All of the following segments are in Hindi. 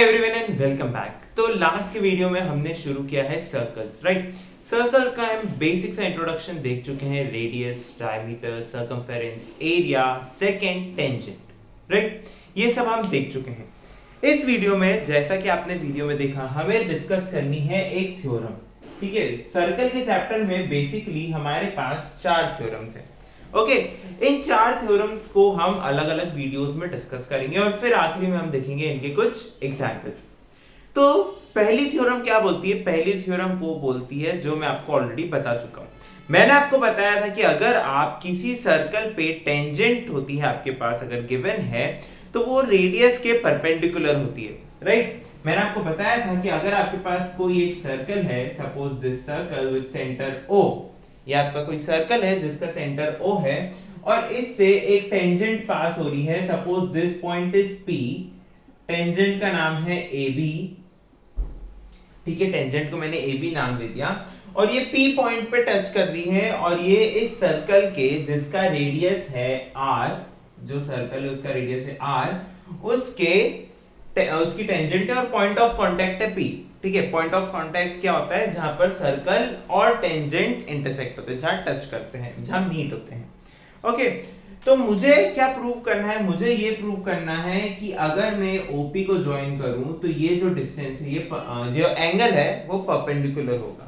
Everyone and welcome back. तो लास्ट के वीडियो में हमने शुरू किया है सर्कल्स, राइट। सर्कल का हम बेसिक सा इंट्रोडक्शन देख चुके हैं, radius, diameter, circumference, area, second, tangent, right. ये सब हम देख चुके हैं। इस वीडियो में जैसा कि आपने वीडियो में देखा, हमें डिस्कस करनी है एक थ्योरम, ठीक है। सर्कल के चैप्टर में बेसिकली हमारे पास 4 थ्योरम्स हैं। ओके, इन 4 थ्योरम्स को हम अलग अलग वीडियोस में डिस्कस करेंगे और फिर आखिरी में हम देखेंगे इनके कुछ एग्जांपल्स। तो पहली थ्योरम क्या बोलती है? पहली थ्योरम वो बोलती है जो मैं आपको ऑलरेडी बता चुका हूं। मैंने आपको बताया था कि अगर आप किसी सर्कल पे टेंजेंट होती है आपके पास, अगर गिवन है, तो वो रेडियस के परपेंडिकुलर होती है, राइट। मैंने आपको बताया था कि अगर आपके पास कोई एक सर्कल है, suppose this circle with centre O, ये आपका कोई सर्कल है जिसका सेंटर O है और इससे एक टेंजेंट पास हो रही है, suppose this point is P, tangent का नाम है AB, ठीक है। टेंजेंट को मैंने AB नाम दे दिया और ये P पॉइंट पे टच कर रही है और ये इस सर्कल के जिसका रेडियस है R, जो सर्कल है उसका रेडियस है R, उसकी टेंजेंट है और पॉइंट ऑफ कांटेक्ट है P, ठीक है। पॉइंट ऑफ कांटेक्ट क्या होता है? जहां पर सर्कल और टेंजेंट इंटरसेक्ट होते हैं, जहां टच करते हैं, जहां मीट होते हैं। ओके, तो मुझे क्या प्रूव करना है? मुझे ये प्रूव करना है कि अगर मैं OP को ज्वाइन करूं तो ये जो डिस्टेंस है, ये जो एंगल है वो परपेंडिकुलर होगा,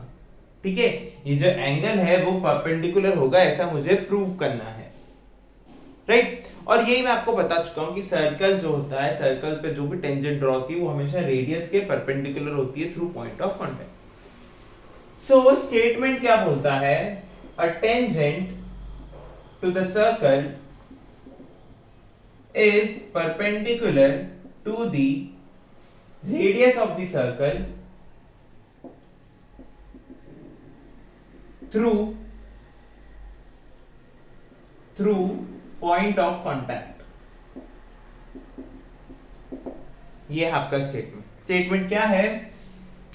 ठीक है। ये जो एंगल है वो परपेंडिकुलर होगा, ऐसा मुझे प्रूव करना है, राइट। और यही मैं आपको बता चुका हूं कि सर्कल जो होता है, सर्कल पे जो भी टेंजेंट ड्रॉ होती है वो हमेशा रेडियस के परपेंडिकुलर होती है through point of contact. So statement क्या बोलता है? A tangent to the circle is perpendicular to the radius of the circle through point of contact। ये आपका स्टेटमेंट क्या है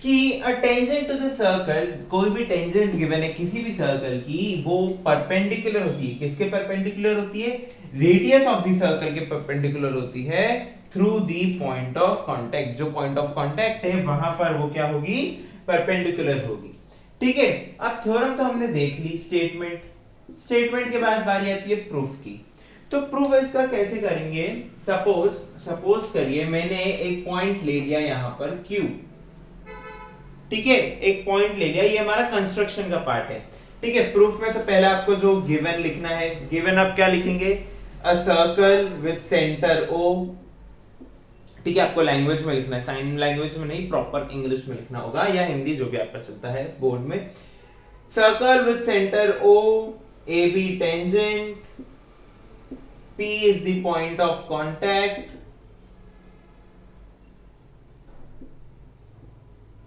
कि a tangent to the circle, कोई भी टेंजेंट गिवन है किसी भी सर्कल की, वो परपेंडिकुलर होती है। किसके परपेंडिकुलर होती है? रेडियस ऑफ द सर्कल के परपेंडिकुलर होती है through the point of contact. जो पॉइंट ऑफ कांटेक्ट है वहां पर वो क्या होगी? परपेंडिकुलर होगी, ठीक है। अब थ्योरम तो हमने देख ली, स्टेटमेंट के बाद बारी आती है प्रूफ की। तो प्रूफ इसका कैसे करेंगे? सपोज करिए मैंने एक पॉइंट ले लिया यहां पर Q, ठीक है। एक पॉइंट ले लिया, ये हमारा कंस्ट्रक्शन का पार्ट है, ठीक है। प्रूफ में से पहले आपको जो गिवन लिखना है, गिवन आप क्या लिखेंगे? A circle with centre O, ठीक है। आपको लैंग्वेज में लिखना है, साइन लैंग्वेज में नहीं, प्रॉपर इंग्लिश में लिखना होगा या हिंदी, जो भी आपका चलता है बोर्ड में। Circle with centre O, AB tangent, P is the point of contact,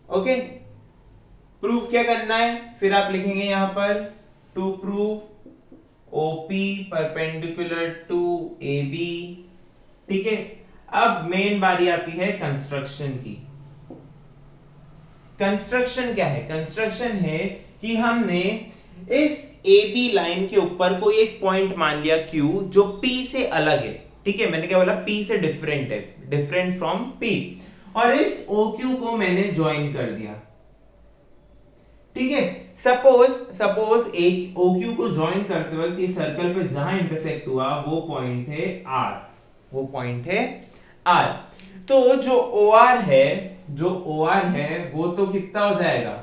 okay. Proof क्या करना है? फिर आप लिखेंगे यहां पर to prove OP perpendicular to AB, ठीक है। अब मेन बारी आती है कंस्ट्रक्शन की। कंस्ट्रक्शन क्या है? कंस्ट्रक्शन है कि हमने इस AB लाइन के ऊपर कोई एक पॉइंट मान लिया Q जो P से अलग है, ठीक है। मैंने क्या बोला? P से डिफरेंट है, डिफरेंट फ्रॉम P, और इस OQ को मैंने ज्वाइन कर दिया, ठीक है। सपोज एक OQ को ज्वाइन करते वक्त इस सर्कल पे जहां इंटरसेक्ट हुआ वो पॉइंट है R, वो पॉइंट है R। तो जो OR है वो तो कितना हो जाएगा?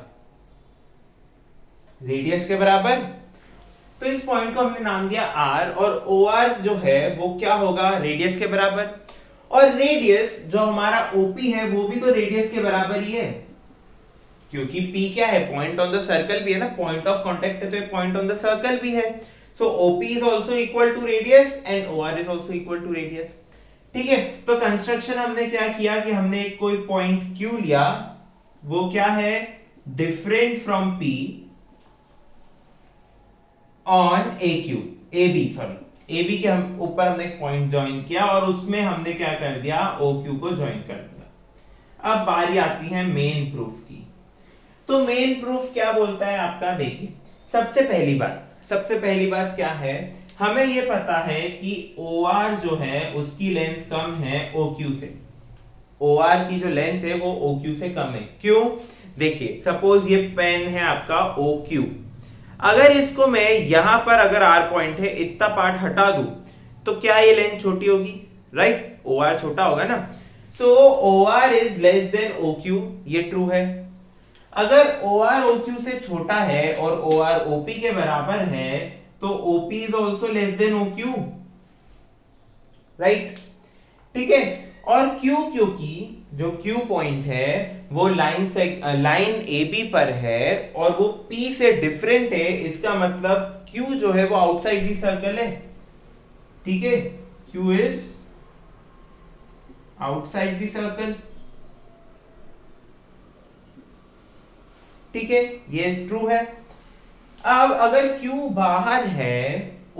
रेडियस के बराबर। तो इस पॉइंट को हमने नाम दिया R और OR जो है वो क्या होगा? रेडियस के बराबर। और रेडियस जो हमारा OP है वो भी तो रेडियस के बराबर ही है, क्योंकि P क्या है? पॉइंट ऑन द सर्कल भी है ना, पॉइंट ऑफ कांटेक्ट है तो ये पॉइंट ऑन द सर्कल भी है। So OP is also equal to radius and OR is also equal to radius, ठीक है। तो कंस्ट्रक्शन हमने क्या किया कि हमने एक कोई पॉइंट Q लिया, वो क्या है? Different from P on AB AB के हम ऊपर हमने एक पॉइंट ज्वाइन किया और उसमें हमने क्या कर दिया? OQ को ज्वाइन कर दिया। अब बारी आती है मेन प्रूफ की। तो मेन प्रूफ क्या बोलता है आपका? देखिए, सबसे पहली बात क्या है? हमें यह पता है कि OR जो है उसकी लेंथ कम है OQ से, OR की जो लेंथ है वो OQ से कम है। क्यों? देखिए सपोज ये पेन है आपका OQ, अगर इसको मैं यहां पर अगर R पॉइंट है इतना पार्ट हटा दूं तो क्या ये लेंथ छोटी होगी? राइट, OR छोटा होगा ना। सो OR is less than OQ, ये ट्रू है। अगर OR OQ से छोटा है और OR OP के बराबर है तो OP is also less than OQ, right, ठीक है। और Q, क्योंकि जो Q पॉइंट है वो लाइन से लाइन AB पर है और वो P से डिफरेंट है, इसका मतलब Q जो है वो आउटसाइड दी सर्कल है, ठीक है। Q is outside the circle, ठीक है, ये ट्रू है। अब अगर Q बाहर है,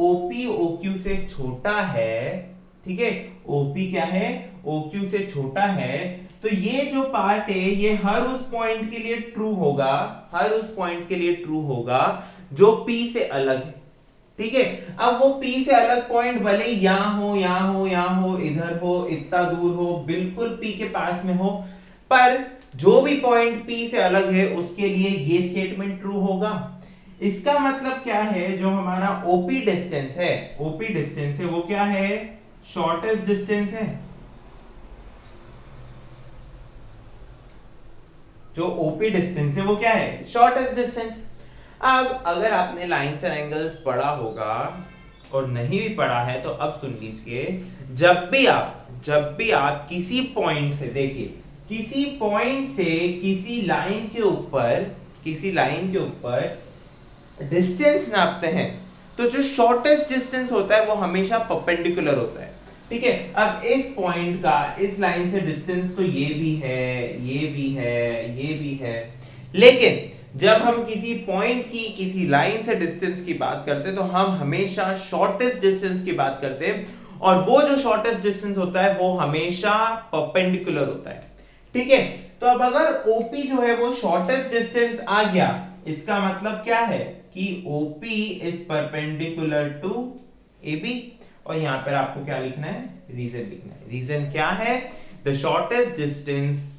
OP OQ से छोटा है, ठीक है, OP क्या है? OQ से छोटा है, तो ये जो पार्ट है ये हर उस पॉइंट के लिए ट्रू होगा, हर उस पॉइंट के लिए ट्रू होगा जो P से अलग है, ठीक है। अब वो P से अलग पॉइंट भले ही यहां हो, यहां हो, यहां हो, इधर हो, इतना दूर हो, बिल्कुल P के पास में हो, पर जो भी पॉइंट P से अलग है उसके लिए ये स्टेटमेंट ट्रू होगा। इसका मतलब क्या है? जो हमारा OP डिस्टेंस है, OP डिस्टेंस है वो क्या है? शॉर्टेस्ट डिस्टेंस है। जो OP डिस्टेंस है वो क्या है? Shortest distance. अब अगर आपने लाइन्स एंड एंगल्स पढ़ा होगा और नहीं भी पढ़ा है तो अब सुन लीजिए, जब भी आप किसी पॉइंट से, देखिए किसी पॉइंट से किसी लाइन के ऊपर डिस्टेंस नापते हैं तो जो शॉर्टेस्ट डिस्टेंस होता है वो हमेशा परपेंडिकुलर होता है, ठीक है। अब इस पॉइंट का इस लाइन से डिस्टेंस तो ये भी है, ये भी है, ये भी है, लेकिन जब हम किसी पॉइंट की किसी लाइन से डिस्टेंस की बात करते हैं तो हम हमेशा शॉर्टेस्ट डिस्टेंस की बात करते हैं, और वो जो शॉर्टेस्ट डिस्टेंस होता है वो हमेशा परपेंडिकुलर होता है, ठीक है। तो अब अगर OP जो है वो शॉर्टेस्ट डिस्टेंस आ गया, इसका मतलब क्या है कि OP is perpendicular to AB, और यहां पर आपको क्या लिखना है? रीजन लिखना है। रीजन क्या है? The shortest distance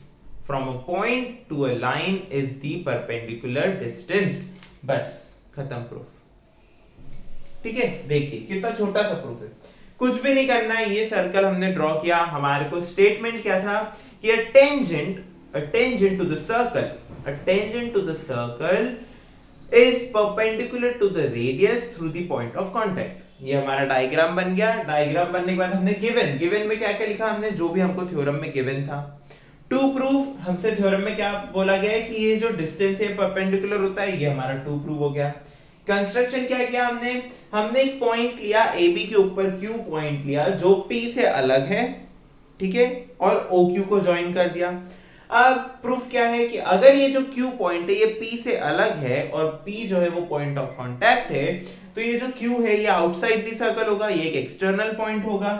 from a point to a line is the perpendicular distance. बस खत्म प्रूफ, ठीक है। देखिए कितना छोटा सा प्रूफ है, कुछ भी नहीं करना है। ये सर्कल हमने ड्रॉ किया, हमारे को स्टेटमेंट क्या था कि a tangent to the circle is perpendicular to the radius through the point of contact। ये हमारा डायग्राम बन गया। डायग्राम बनने के बाद हमने गिवन में क्या क्या लिखा? हमने जो भी हमको थ्योरम में गिवन था। टू प्रूफ, हमसे थ्योरम में क्या बोला गया है कि ये जो डिस्टेंस है परपेंडिकुलर होता है, ये हमारा टू प्रूफ हो गया। कंस्ट्रक्शन क्या किया हमने एक पॉइंट लिया AB के ऊपर Q पॉइंट लिया जो P से अलग है, ठीक है, और OQ को ज्वाइन कर दिया। अब प्रूफ क्या है कि अगर ये जो Q पॉइंट है ये P से अलग है और P जो है वो पॉइंट ऑफ कांटेक्ट है, तो ये जो Q है ये आउटसाइड दी सर्कल होगा, ये एक एक्सटर्नल पॉइंट होगा,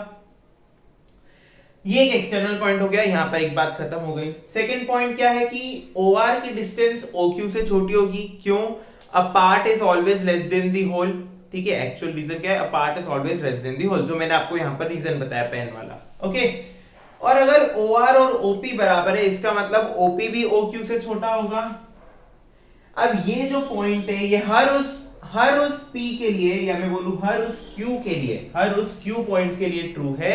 ये एक एक्सटर्नल पॉइंट हो गया। यहां पर एक बात खत्म हो गई। सेकंड पॉइंट क्या है कि OR की डिस्टेंस OQ से छोटी होगी। क्यों? A part is always less than the whole, ठीक है। एक्चुअल रीजन क्या है? A part is always less than the whole, जो मैंने आपको यहां पर रीजन बताया पेन वाला, ओके। और अगर OR और OP बराबर है, इसका मतलब OP भी OQ से छोटा होगा। अब ये जो पॉइंट है ये हर उस P के लिए, या मैं बोलूं हर उस Q के लिए, हर उस Q पॉइंट के लिए ट्रू है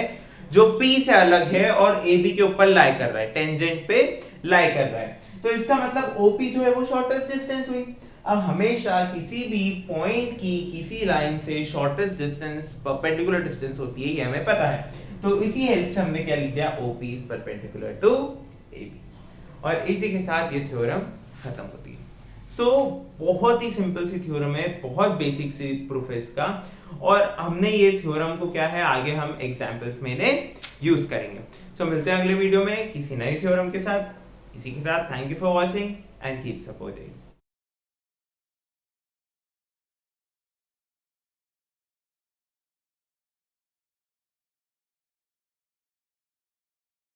जो P से अलग है और AB के ऊपर लाई कर रहा है, टेंजेंट पे लाई कर रहा है। तो इसका मतलब OP जो है वो शॉर्टेस्ट डिस्टेंस हुई। अब हमेशा किसी भी पॉइंट की किसी लाइन से शॉर्टेस्ट डिस्टेंस परपेंडिकुलर डिस्टेंस होती है, ये हमें पता है। तो इसी हेल्प से हमने क्या लिख दिया? OP is perpendicular to AB, और इसी के साथ ये थ्योरम खत्म होती है। सो बहुत ही सिंपल सी थ्योरम है, बहुत बेसिक सी प्रूफ है इसका, और हमने ये थ्योरम को क्या है आगे हम एग्जांपल्स में यूज करेंगे। सो मिलते हैं अगले वीडियो में किसी नए थ्योरम के साथ। इसी के साथ thank you for watching and keep supporting.